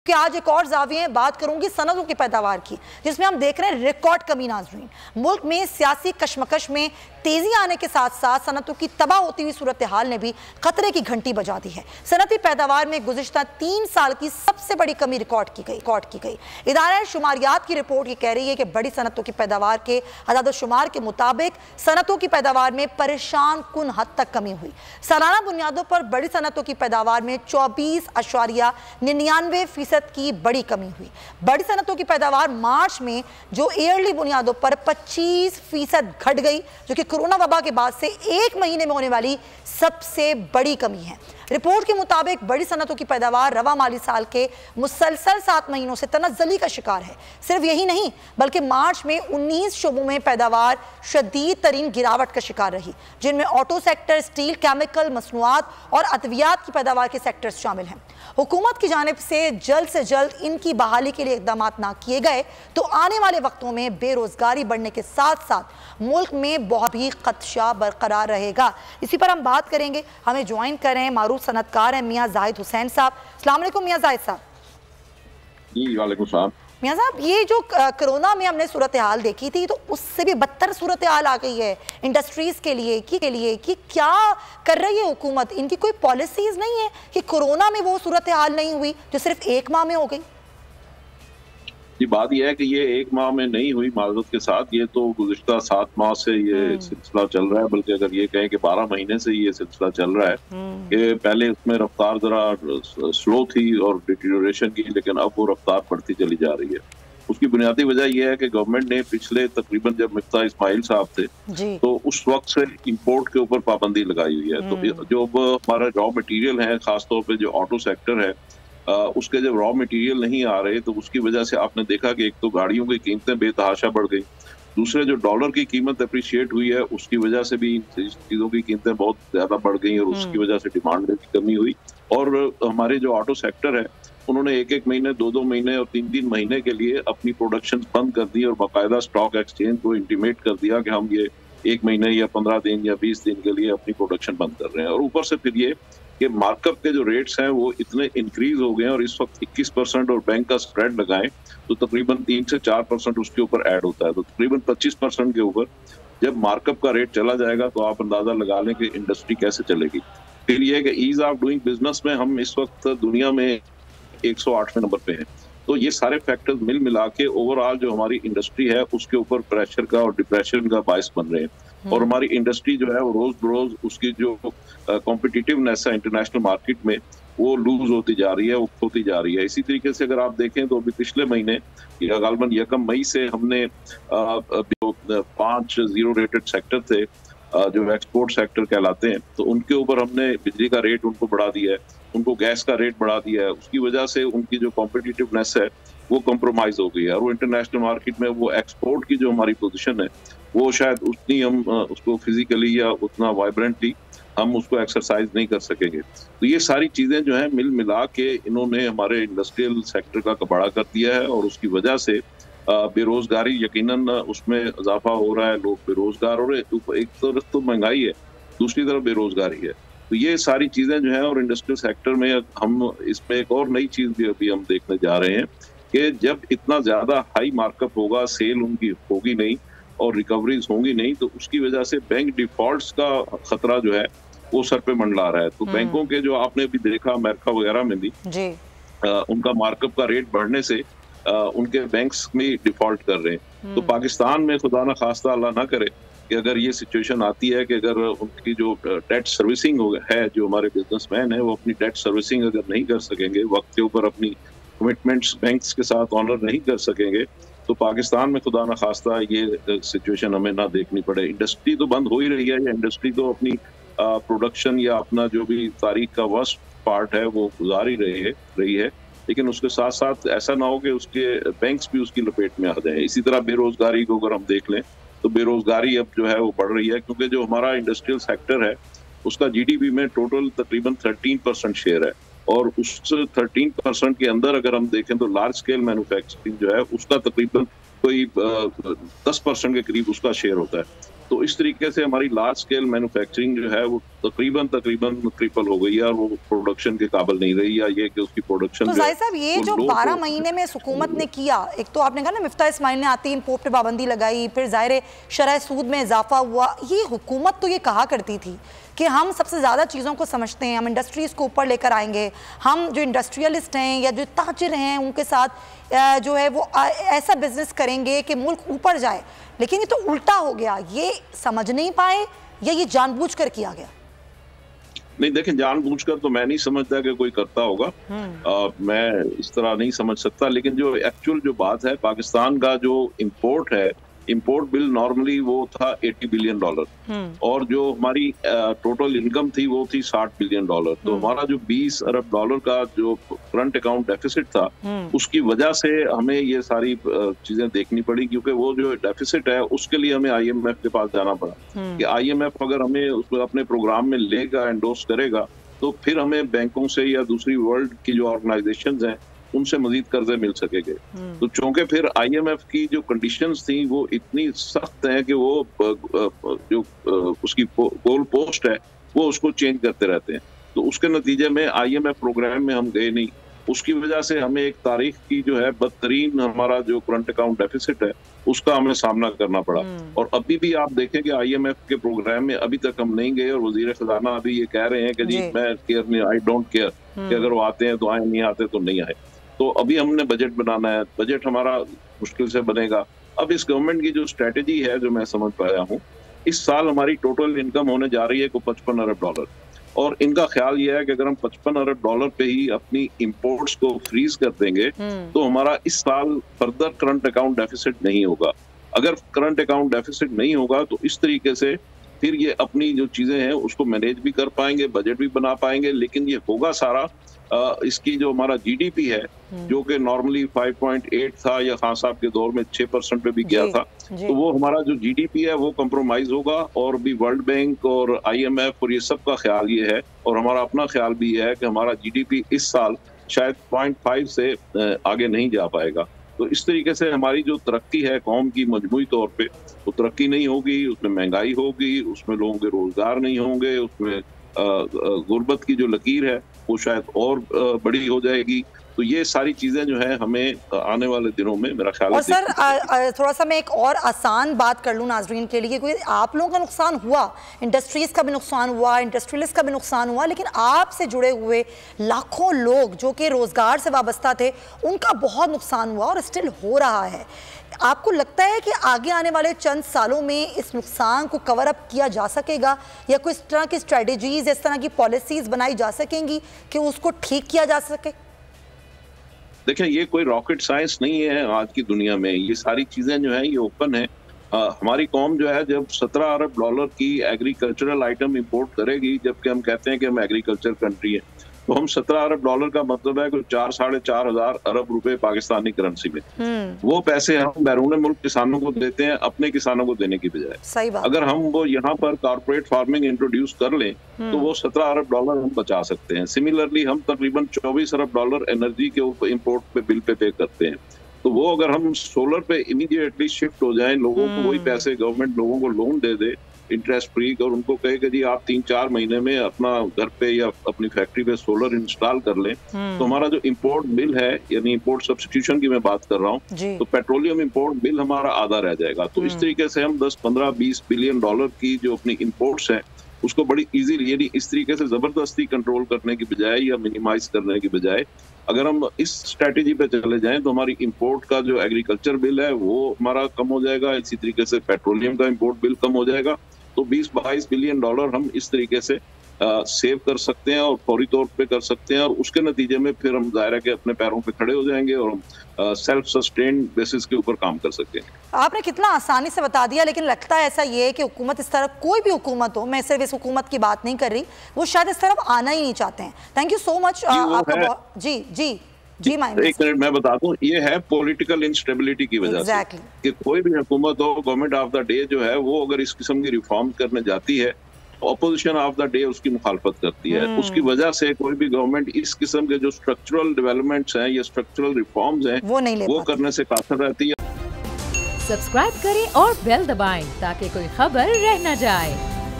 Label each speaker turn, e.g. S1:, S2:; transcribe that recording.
S1: कि आज एक और जाविये बात करूंगी सनतों की पैदावार की, जिसमें हम देख रहे हैं रिकॉर्ड कमी। नाज़रीन, मुल्क में सियासी कशमकश में तेजी आने के साथ साथ सनतों की तबाह होती हुई सूरत हाल ने भी खतरे की घंटी बजा दी है। सनती पैदावार में गुज़िश्ता 3 साल की सबसे बड़ी कमी रिकॉर्ड की गई। इदारा शुमारियात की रिपोर्ट ये कह रही है कि बड़ी सनतों की पैदावार के अदाद-ओ-शुमार के मुताबिक सनतों की पैदावार में परेशान कुन हद तक कमी हुई। सालाना बुनियादों पर बड़ी सनतों की पैदावार में 24.99% की बड़ी कमी हुई। बड़ी सनतों की पैदावार मार्च में जो ईयरली बुनियादों पर 25% घट गई, जो कि कोरोना वबा के बाद से एक महीने में होने वाली सबसे बड़ी कमी है। रिपोर्ट के मुताबिक बड़ी सनतों की पैदावार रवा माली साल के मुसलसल 7 महीनों से तनज़्ज़ुली का शिकार है। सिर्फ यही नहीं, बल्कि मार्च में 19 शोबों में पैदावार शदीद तरीन गिरावट का शिकार रही, जिनमें ऑटो सेक्टर, स्टील, केमिकल, मसनूआत और अद्वियात की पैदावार के सेक्टर्स शामिल हैं। हुकूमत की जानिब से जल्द इनकी बहाली के लिए इकदाम ना किए गए तो आने वाले वक्तों में बेरोजगारी बढ़ने के साथ साथ मुल्क में बहुत ही खदशा बरकरार रहेगा। इसी पर हम बात करेंगे। हमें ज्वाइन करें मारूफ सनतकार हैं मियाँ जाहिद हुसैन साहब। अस्सलाम वालेकुम मियाँ जाहिद साहब।
S2: जी वालेकुम सलाम।
S1: मियाँ साहब, ये जो कोरोना में हमने सूरत हाल देखी थी, तो उससे भी बदतर सूरत हाल आ गई है इंडस्ट्रीज़ के लिए कि क्या कर रही है हुकूमत? इनकी कोई पॉलिसीज़ नहीं है कि कोरोना में वो सूरत हाल नहीं हुई जो सिर्फ 1 माह में हो गई?
S2: ये बात यह है कि ये 1 माह में नहीं हुई माजरत के साथ, ये तो गुज़िश्ता 7 माह से ये सिलसिला चल रहा है। बल्कि अगर ये कहें कि 12 महीने से ये सिलसिला चल रहा है कि पहले उसमें रफ्तार जरा स्लो थी और डिटीरियोरेशन की, लेकिन अब वो रफ्तार बढ़ती चली जा रही है। उसकी बुनियादी वजह यह है कि गवर्नमेंट ने पिछले तकरीबन जब मिफ्ता इस्माइल साहब थे तो उस वक्त से इंपोर्ट के ऊपर पाबंदी लगाई हुई है। तो जो हमारा रॉ मटीरियल है, खासतौर पर जो ऑटो सेक्टर है, उसके जब रॉ मटेरियल नहीं आ रहे तो उसकी वजह से आपने देखा कि एक तो गाड़ियों की कीमतें बेतहाशा बढ़ गई, दूसरे जो डॉलर की कीमत अप्रिशिएट हुई है उसकी वजह से भी चीज़ों की कीमतें बहुत ज़्यादा बढ़ गई और उसकी वजह से डिमांड में भी कमी हुई। और हमारे जो ऑटो सेक्टर है उन्होंने 1-1 महीने, 2-2 महीने और 3-3 महीने के लिए अपनी प्रोडक्शन बंद कर दी और बाकायदा स्टॉक एक्सचेंज को इंटीमेट कर दिया कि हम ये 1 महीने या 15 दिन या 20 दिन के लिए अपनी प्रोडक्शन बंद कर रहे हैं। और ऊपर से फिर ये कि मार्कअप के जो रेट्स हैं वो इतने इंक्रीज हो गए हैं और इस वक्त 21% और बैंक का स्प्रेड लगाएं तो तकरीबन 3 से 4% उसके ऊपर ऐड होता है। तो तकरीबन 25% के ऊपर जब मार्कअप का रेट चला जाएगा तो आप अंदाजा लगा लें कि इंडस्ट्री कैसे चलेगी। फिर ये कि ईज ऑफ डूइंग बिजनेस में हम इस वक्त दुनिया में 108वें नंबर पे हैं। तो ये सारे फैक्टर्स मिला के ओवरऑल जो हमारी इंडस्ट्री है उसके ऊपर प्रेशर का और डिप्रेशन का बायस बन रहे हैं। और हमारी इंडस्ट्री जो है वो रोज बरोज उसकी जो कॉम्पिटिटिवनेस है इंटरनेशनल मार्केट में वो लूज होती जा रही है, वो खोती जा रही है। इसी तरीके से अगर आप देखें तो अभी पिछले महीने या गालबन 1 मई से हमने जो 5 जीरो रेटेड सेक्टर थे जो एक्सपोर्ट सेक्टर कहलाते हैं, तो उनके ऊपर हमने बिजली का रेट उनको बढ़ा दिया है, उनको गैस का रेट बढ़ा दिया है। उसकी वजह से उनकी जो कॉम्पिटिटिवनेस है वो कॉम्प्रोमाइज हो गई है और वो इंटरनेशनल मार्केट में वो एक्सपोर्ट की जो हमारी पोजीशन है वो शायद उतनी हम उसको फिजिकली या उतना वाइब्रेंटली हम उसको एक्सरसाइज नहीं कर सकेंगे। तो ये सारी चीजें जो है मिला के इन्होंने हमारे इंडस्ट्रियल सेक्टर का कबाड़ा कर दिया है और उसकी वजह से बेरोजगारी यकीनन उसमें इजाफा हो रहा है, लोग बेरोजगार हो रहे हैं। एक तरफ तो महंगाई है, दूसरी तरफ बेरोजगारी है। तो ये सारी चीजें जो है और इंडस्ट्रियल सेक्टर में हम इसमें एक और नई चीज भी अभी हम देखने जा रहे हैं कि जब इतना ज्यादा हाई मार्कअप होगा, सेल उनकी होगी नहीं और रिकवरीज होंगी नहीं, तो उसकी वजह से बैंक डिफॉल्ट्स का खतरा जो है वो सर पे मंडला रहा है। तो बैंकों के जो आपने भी देखा अमेरिका वगैरह में भी उनका मार्कअप का रेट बढ़ने से उनके बैंक्स में डिफॉल्ट कर रहे हैं। तो पाकिस्तान में खुदा ना खास्ता अल्लाह ना करे कि अगर ये सिचुएशन आती है कि अगर उनकी जो डेट सर्विसिंग है, जो हमारे बिजनेसमैन है वो अपनी डेट सर्विसिंग अगर नहीं कर सकेंगे, वक्त के ऊपर अपनी कमिटमेंट्स बैंक्स के साथ ऑनर नहीं कर सकेंगे, तो पाकिस्तान में खुदा ना खास्ता ये सिचुएशन हमें ना देखनी पड़े। इंडस्ट्री तो बंद हो ही रही है, या इंडस्ट्री तो अपनी प्रोडक्शन या अपना जो भी तारीख का वर्स्ट पार्ट है वो गुजार ही रही है, लेकिन उसके साथ साथ ऐसा ना हो कि उसके बैंक्स भी उसकी लपेट में आ जाए। इसी तरह बेरोजगारी को अगर हम देख लें तो बेरोजगारी अब जो है वो बढ़ रही है, क्योंकि जो हमारा इंडस्ट्रियल सेक्टर है उसका जीडीपी में टोटल तकरीबन 13% शेयर है और उस 13% के अंदर अगर हम देखें तो लार्ज स्केल मैन्युफैक्चरिंग जो है उसका तकरीबन कोई 10% के करीब उसका शेयर होता है। तो इस तरीके से हमारी लार्ज स्केल मैन्युफैक्चरिंग जो है वो तकरीबन ट्रिपल हो गई है और वो प्रोडक्शन के काबिल नहीं रही, या ये कि उसकी प्रोडक्शन।
S1: तो जाहिर साहब ये जो 12 महीने में हुकूमत ने किया, एक तो आपने कहा ना मिफ्ता इस्माइल ने आती इंपोर्ट पे पाबंदी लगाई, फिर ज़ाहिर शरह सूद में इजाफा हुआ। ये हुकूमत तो ये कहा करती थी कि हम सबसे ज़्यादा चीज़ों को समझते हैं, हम इंडस्ट्रीज़ को ऊपर लेकर आएंगे, हम जो इंडस्ट्रियलिस्ट हैं या जो ताजिर हैं उनके साथ जो है वो ऐसा बिजनेस करेंगे कि मुल्क ऊपर जाए। लेकिन ये तो उल्टा हो गया, ये समझ नहीं पाए या ये जानबूझकर किया गया?
S2: नहीं देखें, जानबूझकर तो मैं नहीं समझता कि कोई करता होगा, मैं इस तरह नहीं समझ सकता। लेकिन जो एक्चुअल जो बात है, पाकिस्तान का जो इम्पोर्ट है, इम्पोर्ट बिल नॉर्मली वो था $80 बिलियन और जो हमारी टोटल इनकम थी वो थी $60 बिलियन। तो हमारा जो $20 अरब का जो करंट अकाउंट डेफिसिट था, उसकी वजह से हमें ये सारी चीजें देखनी पड़ी, क्योंकि वो जो डेफिसिट है उसके लिए हमें IMF के पास जाना पड़ा कि IMF अगर हमें उसको अपने प्रोग्राम में लेगा, एंडोर्स करेगा, तो फिर हमें बैंकों से या दूसरी वर्ल्ड की जो ऑर्गेनाइजेशंस हैं उनसे मजीद कर्जे मिल सकेंगे। तो चूंकि फिर IMF की जो कंडीशंस थी वो इतनी सख्त हैं कि वो जो उसकी गोल पोस्ट है वो उसको चेंज करते रहते हैं। तो उसके नतीजे में IMF प्रोग्राम में हम गए नहीं। उसकी वजह से हमें एक तारीख की जो है बदतरीन हमारा जो करंट अकाउंट डेफिसिट है उसका हमें सामना करना पड़ा। और अभी भी आप देखें कि IMF के प्रोग्राम में अभी तक हम नहीं गए और वजीर खजाना अभी ये कह रहे हैं कि जी मैं केयर नहीं, आई डोंट केयर, कि अगर वो आते हैं तो आए, नहीं आते तो नहीं आए। तो अभी हमने बजट बनाना है, बजट हमारा मुश्किल से बनेगा। अब इस गवर्नमेंट की जो स्ट्रेटेजी है, जो मैं समझ पाया हूँ, इस साल हमारी टोटल इनकम होने जा रही है को $55 अरब, और इनका ख्याल यह है कि अगर हम $55 अरब पे ही अपनी इंपोर्ट्स को फ्रीज कर देंगे तो हमारा इस साल फर्दर करंट अकाउंट डेफिसिट नहीं होगा। अगर करंट अकाउंट डेफिसिट नहीं होगा तो इस तरीके से फिर ये अपनी जो चीजें हैं उसको मैनेज भी कर पाएंगे, बजट भी बना पाएंगे। लेकिन ये होगा सारा इसकी जो हमारा GDP है, जो कि नॉर्मली 5.8 था या खान साहब के दौर में 6% पे भी गया था, तो वो हमारा जो GDP है वो कंप्रोमाइज होगा। और भी वर्ल्ड बैंक और IMF और ये सब का ख्याल ये है, और हमारा अपना ख्याल भी है कि हमारा GDP इस साल शायद 0.5 से आगे नहीं जा पाएगा। तो इस तरीके से हमारी जो तरक्की है कौम की मजमूई तौर पे, वो तरक्की नहीं होगी, उसमें महंगाई होगी, उसमें लोगों के रोजगार नहीं होंगे, उसमें गुर्बत की जो लकीर है वो शायद और बड़ी हो जाएगी। तो ये सारी चीजें जो है हमें आने वाले दिनों में मेरा ख्याल है।
S1: और सर थोड़ा सा मैं एक और आसान बात कर लूँ नाजरीन के लिए, कोई आप लोगों का नुकसान हुआ, इंडस्ट्रीज का भी नुकसान हुआ, इंडस्ट्रियलिस्ट का भी नुकसान हुआ, लेकिन आपसे जुड़े हुए लाखों लोग जो कि रोजगार से वाबस्ता थे उनका बहुत नुकसान हुआ और स्टिल हो रहा है। आपको लगता है कि आगे आने वाले चंद सालों में इस नुकसान को कवर अप किया जा सकेगा, या कोई इस तरह की स्ट्रेटजीज, इस तरह की पॉलिसीज बनाई जा सकेंगी कि उसको ठीक किया जा सके?
S2: देखिए, ये कोई रॉकेट साइंस नहीं है आज की दुनिया में, ये सारी चीजें जो है ये ओपन है। हमारी कौम जो है जब $17 अरब की एग्रीकल्चरल आइटम इंपोर्ट करेगी, जबकि हम कहते हैं कि हम एग्रीकल्चर कंट्री है, तो हम $17 अरब का मतलब है कि 4-4.5 हज़ार अरब रुपए पाकिस्तानी करेंसी में। वो पैसे हम बैरून मुल्क किसानों को देते हैं अपने किसानों को देने की बजाय।
S1: सही बात।
S2: अगर हम वो यहाँ पर कॉर्पोरेट फार्मिंग इंट्रोड्यूस कर लें तो वो $17 अरब हम बचा सकते हैं। सिमिलरली हम तकरीबन $24 अरब एनर्जी के ऊपर इम्पोर्ट पे बिल पे करते हैं। तो वो अगर हम सोलर पे इमीडिएटली शिफ्ट हो जाएं, लोगों को वही पैसे गवर्नमेंट लोगों को लोन दे दे इंटरेस्ट फ्री, और उनको कहे कि जी आप 3-4 महीने में अपना घर पे या अपनी फैक्ट्री पे सोलर इंस्टॉल कर लें, तो हमारा जो इंपोर्ट बिल है, यानी इंपोर्ट सब्स्टिट्यूशन की मैं बात कर रहा हूँ, तो पेट्रोलियम इंपोर्ट बिल हमारा आधा रह जाएगा। तो इस तरीके से हम 10, 15, $20 बिलियन की जो अपनी इंपोर्ट्स है उसको बड़ी इजीली, यानी इस तरीके से जबरदस्ती कंट्रोल करने की बजाय या मिनिमाइज करने की बजाय अगर हम इस स्ट्रेटेजी पे चले जाएं तो हमारी इंपोर्ट का जो एग्रीकल्चर बिल है वो हमारा कम हो जाएगा, इसी तरीके से पेट्रोलियम का इंपोर्ट बिल कम हो जाएगा। तो $20-22 बिलियन हम इस तरीके से सेव कर सकते हैं और फौरी तौर पे कर सकते हैं, और उसके नतीजे में फिर हम दायरा के अपने पैरों पे खड़े हो जाएंगे और हम सेल्फ सस्टेन बेसिस के ऊपर काम कर सकते हैं।
S1: आपने कितना आसानी से बता दिया, लेकिन लगता है ऐसा ये है कि हुकूमत इस तरफ, कोई भी हुकूमत हो, मैं सिर्फ इस हुकूमत की बात नहीं कर रही, वो शायद इस तरफ आना ही नहीं चाहते हैं। थैंक यू सो मच आपका। जी जी जी,
S2: एक मिनट मैं बता दूं, ये है पॉलिटिकल इंस्टेबिलिटी की वजह से कि कोई भी हुकूमत हो, गवर्नमेंट ऑफ द डे जो है वो अगर इस किस्म की रिफॉर्म करने जाती है, ऑपोजिशन ऑफ द डे उसकी मुखालफत करती है। उसकी वजह से कोई भी गवर्नमेंट इस किस्म के जो स्ट्रक्चरल डेवलपमेंट्स हैं या स्ट्रक्चरल रिफॉर्म्स हैं वो करने से काफिर रहती है।
S3: सब्सक्राइब करें और बेल दबाएं ताकि कोई खबर रह न जाए।